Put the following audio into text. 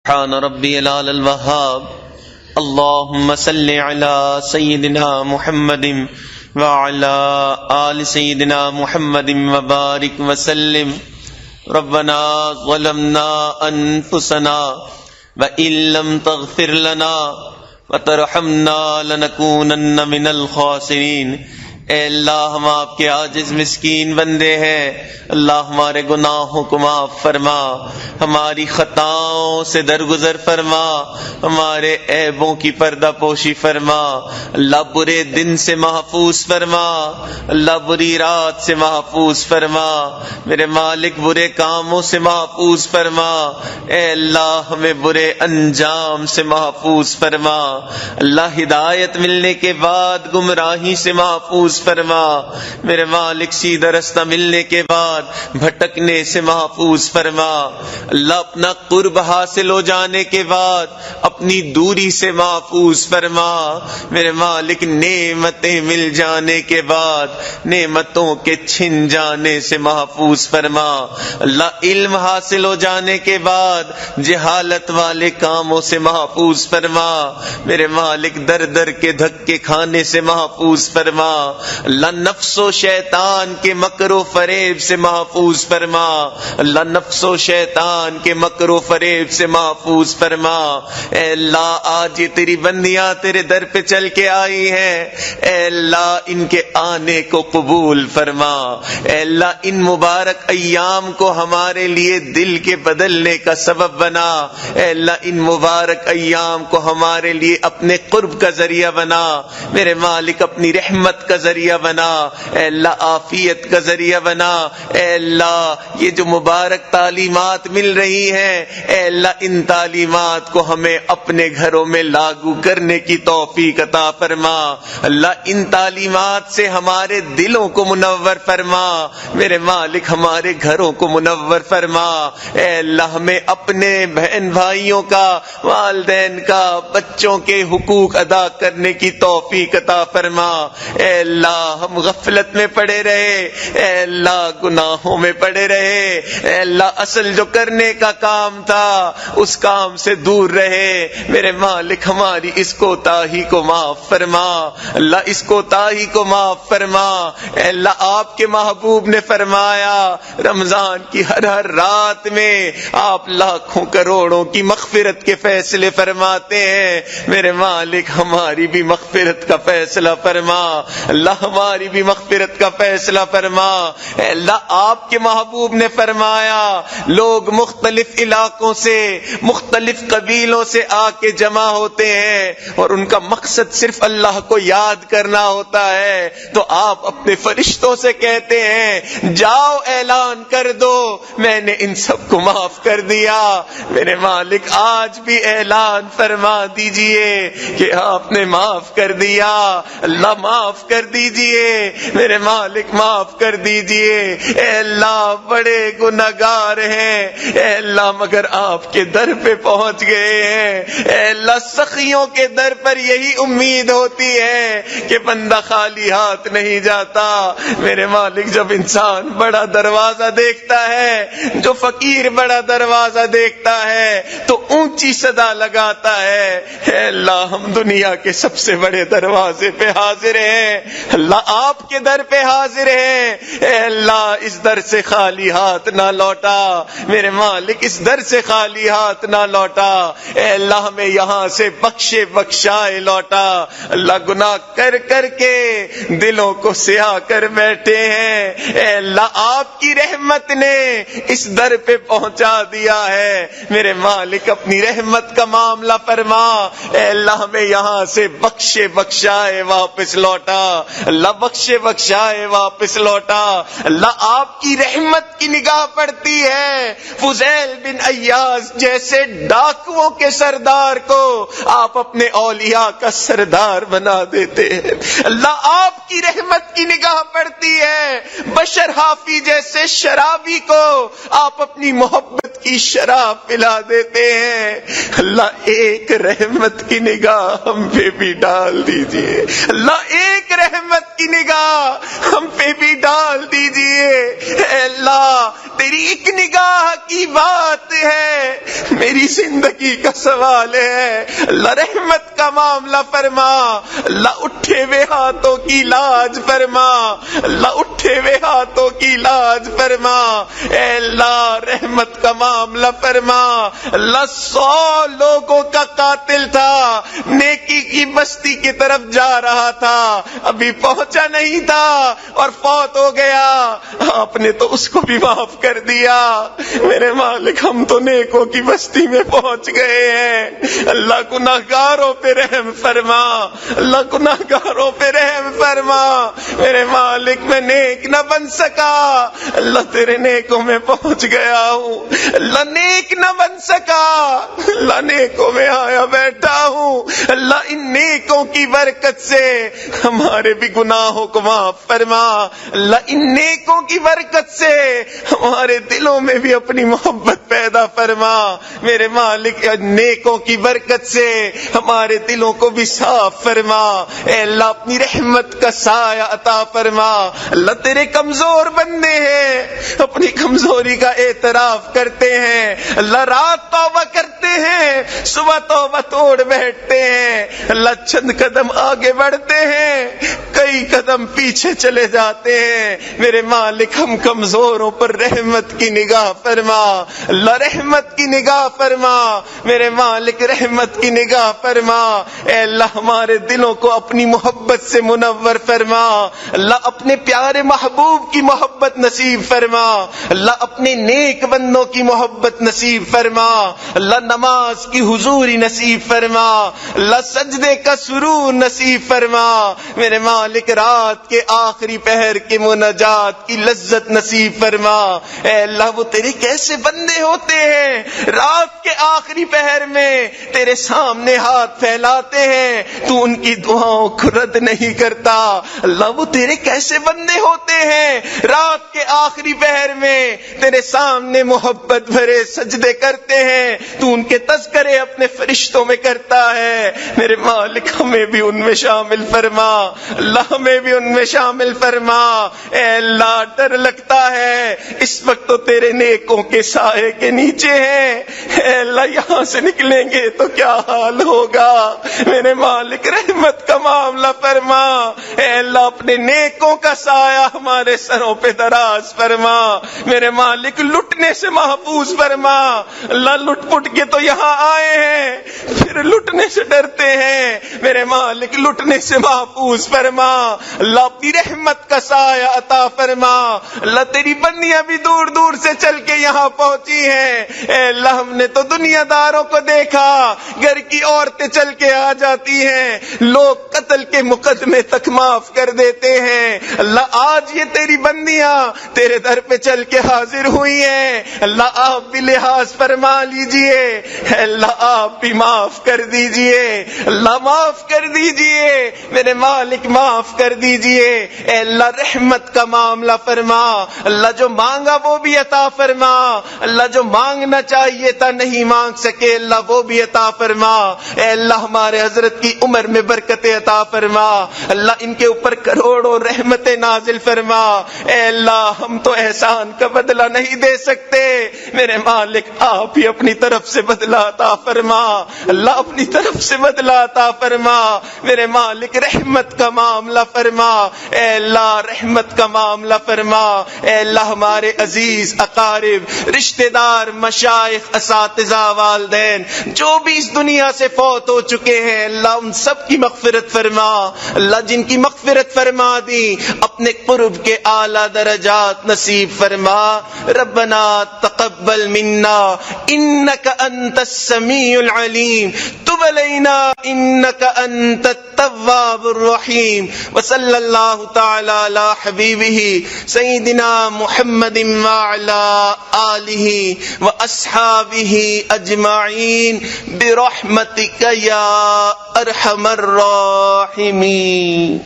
سبحان ربی العلی الوہاب اللہم صل علی سیدنا محمد وعلی آل سیدنا محمد وبارک وسلم ربنا ظلمنا انفسنا وإن لم تغفر لنا وترحمنا لنکونن من الخاسرین۔ اے اللہ ہم آپ کے عاجز مسکین بندے ہیں، اللہ ہمارے گناہوں کو معاف فرما، ہماری خطاؤں سے درگزر فرما، ہمارے عیبوں کی پردہ پوشی فرما، اللہ برے دن سے محفوظ فرما، اللہ بری رات سے محفوظ فرما، میرے مالک برے کاموں سے محفوظ فرما، اے اللہ ہمیں برے انجام سے محفوظ فرما، اللہ ہدایت ملنے کے بعد گمراہی سے محفوظ فرما، میرے مالک سیدھا رستہ ملنے کے بعد بھٹکنے سے محفوظ فرما، اللہ اپنا قرب حاصل ہو جانے کے بعد اپنی دوری سے محفوظ فرما، میرے مالک نعمتیں مل جانے کے بعد نعمتوں کے چھن جانے سے محفوظ فرما، اللہ علم حاصل ہو جانے کے بعد جہالت والے کاموں سے محفوظ فرما، میرے مالک در در کے دھکے کھانے سے محفوظ فرما، اللہ نفس و شیطان کے مکر و فریب سے محفوظ فرما، اللہ نفس و شیطان کے مکر و فریب سے محفوظ فرما، اے اللہ آج یہ تیری بندیاں تیرے در پہ چل کے آئی ہیں، اے اللہ ان کے آنے کو قبول فرما، اے اللہ ان مبارک ایام کو ہمارے لیے دل کے بدلنے کا سبب بنا، اے اللہ ان مبارک ایام کو ہمارے لیے اپنے قرب کا ذریعہ بنا، میرے مالک اپنی رحمت کا ذریعہ بنا، اے اللہ عافیت کا ذریعہ بنا، اے اللہ یہ جو مبارک تعلیمات مل رہی ہیں، اے اللہ ان تعلیمات کو ہمیں اپنے گھروں میں لاگو کرنے کی توفیق عطا فرما، اللہ ان تعلیمات سے ہمارے دلوں کو منور فرما، میرے مالک ہمارے گھروں کو منور فرما، اے اللہ ہمیں اپنے بہن بھائیوں کا، والدین کا، بچوں کے حقوق ادا کرنے کی توفیق عطا فرما، اے اللہ ہم غفلت میں پڑے رہے، اے اللہ گناہوں میں پڑے رہے، اے اللہ اصل جو کرنے کا کام تھا اس کام سے دور رہے، میرے مالک ہماری اس کوتاہی کو معاف فرما، اللہ اس کوتاہی کو معاف فرما، اے اللہ آپ کے محبوب نے فرمایا رمضان کی ہر رات میں آپ لاکھوں کروڑوں کی مغفرت کے فیصلے فرماتے ہیں، میرے مالک ہماری بھی مغفرت کا فیصلہ فرما، اللہ ہماری بھی مغفرت کا فیصلہ فرما، اے اللہ آپ کے محبوب نے فرمایا لوگ مختلف علاقوں سے، مختلف قبیلوں سے آ کے جمع ہوتے ہیں اور ان کا مقصد صرف اللہ کو یاد کرنا ہوتا ہے، تو آپ اپنے فرشتوں سے کہتے ہیں جاؤ اعلان کر دو میں نے ان سب کو معاف کر دیا، میرے مالک آج بھی اعلان فرما دیجئے کہ آپ نے معاف کر دیا، اللہ معاف کر دیجئے، میرے مالک معاف کر دیجئے، اے اللہ بڑے گناہگار ہیں، اے اللہ مگر آپ کے در پہ پہنچ گئے ہیں، اے اللہ سخیوں کے در پر یہی امید ہوتی ہے کہ بندہ خالی ہاتھ نہیں جاتا، میرے مالک جب انسان بڑا دروازہ دیکھتا ہے، جو فقیر بڑا دروازہ دیکھتا ہے تو اونچی صدا لگاتا ہے، اے اللہ ہم دنیا کے سب سے بڑے دروازے پہ حاضر ہیں، اللہ آپ کے در پہ حاضر ہیں، اے اللہ اس در سے خالی ہاتھ نہ لوٹا، میرے مالک اس در سے خالی ہاتھ نہ لوٹا، اے اللہ ہمیں یہاں سے بخشے بخشائے لوٹا، اللہ گناہ کر کر کے دلوں کو سیاہ کر بیٹھے ہیں، اے اللہ آپ کی رحمت نے اس در پہ پہنچا دیا ہے، میرے مالک اپنی رحمت کا معاملہ فرما، اے اللہ ہمیں یہاں سے بخشے بخشائے واپس لوٹا، اللہ بخشے بخشائے واپس لوٹا، اللہ آپ کی رحمت کی نگاہ پڑتی ہے، فضیل بن ایاز جیسے ڈاکوؤں کے سردار کو آپ اپنے اولیاء کا سردار بنا دیتے ہیں، اللہ آپ کی رحمت کی نگاہ پڑتی ہے، بشر حافی جیسے شرابی کو آپ اپنی محبت کی شراب پلا دیتے ہیں، اللہ ایک رحمت کی نگاہ ہم پہ بھی ڈال دیجئے، اللہ ایک رحمت کی نگاہ ہم پہ بھی ڈال دیجئے۔ اے اللہ تیری ایک نگاہ کی بات ہے، میری زندگی کا سوال ہے، اللہ رحمت کا معاملہ فرما، اللہ اٹھے ہوئے ہاتھوں کی لاج فرما، اللہ اٹھے ہوئے ہاتھوں کی لاج فرما، اے اللہ رحمت کا معاملہ فرما۔ اللہ 100 لوگوں کا قاتل تھا، نیکی کی بستی کی طرف جا رہا تھا، ابھی پہنچا نہیں تھا اور فوت ہو گیا، آپ نے تو اس کو بھی معاف کر دیا۔ میرے مالک ہم تو نیکوں کی بستی میں پہنچ گئے ہیں، اللہ گناہگاروں پہ رحم فرما، اللہ گناہگاروں پہ رحم فرما۔ میرے مالک میں نیک نہ بن سکا، اللہ تیرے نیکوں میں پہنچ گیا ہوں، اللہ نیک نہ بن سکا، اللہ نیکوں میں آیا بیٹھا ہوں، اللہ ان نیکوں کی برکت سے ہمارے بھی گناہوں کو معاف فرما، اللہ ان نیکوں کی برکت سے ہمارے دلوں میں بھی اپنی محبت پیدا فرما۔ میرے مالک نیکوں کی برکت سے ہمارے دلوں کو بھی صاف فرما، اے اللہ اپنی رحمت کا سایہ عطا فرما۔ اللہ تیرے کمزور بندے ہیں، اپنی کمزوری کا اعتراف کرتے ہیں، اللہ رات توبہ کرتے ہیں، صبح توبہ توڑ بیٹھتے ہیں، اللہ چند قدم آگے بڑھتے ہیں، کئی قدم پیچھے چلے جاتے ہیں۔ میرے مالک ہم کمزوروں پر رحمت کی نگاہ فرما، اللہ رحمت کی نگاہ فرما، میرے مالک رحمت کی نگاہ فرما۔ اے اللہ ہمارے دلوں کو اپنی محبت سے منور فرما، اللہ اپنے پیارے محبوب کی محبت نصیب فرما، اللہ اپنے نیک بندوں کی محبت نصیب فرما، اللہ نماز کی حضوری نصیب فرما، اللہ سجدے کا سرور نصیب فرما، میرے مالک رات کے آخری پہر کے مناجات کی لذت نصیب فرما۔ اے اللہ وہ تیرے کیسے بندے ہوتے ہیں، رات کے آخری پہر میں تیرے سامنے ہاتھ پھیلاتے ہیں، تو ان کی دعاؤں کو رد نہیں کرتا۔ اللہ وہ تیرے کیسے بندے ہوتے ہیں، رات کے آخری پہر میں تیرے سامنے محبت بھرے سجدے کرتے ہیں، تو ان کے تذکرے اپنے فرشتوں میں کرتا ہے۔ میرے مالک ہمیں بھی ان میں شامل فرما، اللہ ہمیں بھی ان میں شامل فرما۔ اے اللہ ڈر لگتا ہے اس وقت تو تیرے نیکوں کے سائے کے نیچے ہیں، اے اللہ یہاں سے نکلیں گے تو کیا حال ہوگا۔ میرے مالک رحمت کا معاملہ فرما، اے اللہ اپنے نیکوں کا سایہ ہمارے سروں پہ دراز فرما، میرے مالک لٹنے سے محفوظ فرما۔ اللہ لٹ پٹ کے تو یہاں آئے ہیں، پھر لٹنے سے ڈرتے ہیں، میرے مالک لٹنے سے محفوظ فرما، اللہ اپنی رحمت کا سایہ عطا فرما۔ اللہ تیری بندیاں بھی دور دور سے چل کے یہاں پہنچی ہیں، اے اللہ ہم نے تو دنیا داروں کو دیکھا، گھر کی عورتیں چل کے آ جاتی ہیں، لوگ قتل کے مقدمے تک معاف کر دیتے ہیں۔ اللہ آج یہ تیری بندیاں تیرے در پہ چل کے حاضر ہوئی ہیں، اللہ آپ بھی لحاظ فرما لیجئے، اے اللہ آپ بھی معاف کر دیجئے، اللہ معاف کر دیجئے، میرے مالک معاف کر دیجئے۔ اے اللہ رحمت کا معاملہ فرما، اللہ جو مانگا وہ بھی عطا فرما، اللہ جو مانگنا چاہیے تھا نہیں مانگ سکے اللہ وہ بھی عطا فرما۔ اے اللہ ہمارے حضرت کی عمر میں برکت عطا فرما، اللہ ان کے اوپر کروڑوں رحمتیں نازل فرما۔ اے اللہ ہم تو احسان کا بدلہ نہیں دے سکتے، میرے مالک آپ ہی اپنی طرف سے بدلہ عطا فرما، اللہ اپنی طرف سے بدلہ عطا فرما، میرے مالک رحمت کا معاملہ فرما، اے اللہ رحمت کا معاملہ فرما۔ اے اللہ ہمارے عزیز اقارب رشتہ دار مشائخ اساتذہ والدین جو بھی اس دنیا سے فوت ہو چکے ہیں، اللہ ان سب کی مغفرت فرما، اللہ جن کی مغفرت فرما دی اپنے قرب کے اعلیٰ درجات نصیب فرما۔ ربنا تقبل منا انک انت السمیع العلیم تب علینا انک انت التواب الرحیم وصلی اللہ تعالی علی حبیبہ سیدنا محمد وعلی آلہ واصحابہ اجمعین برحمتک یا ارحم الراحمین۔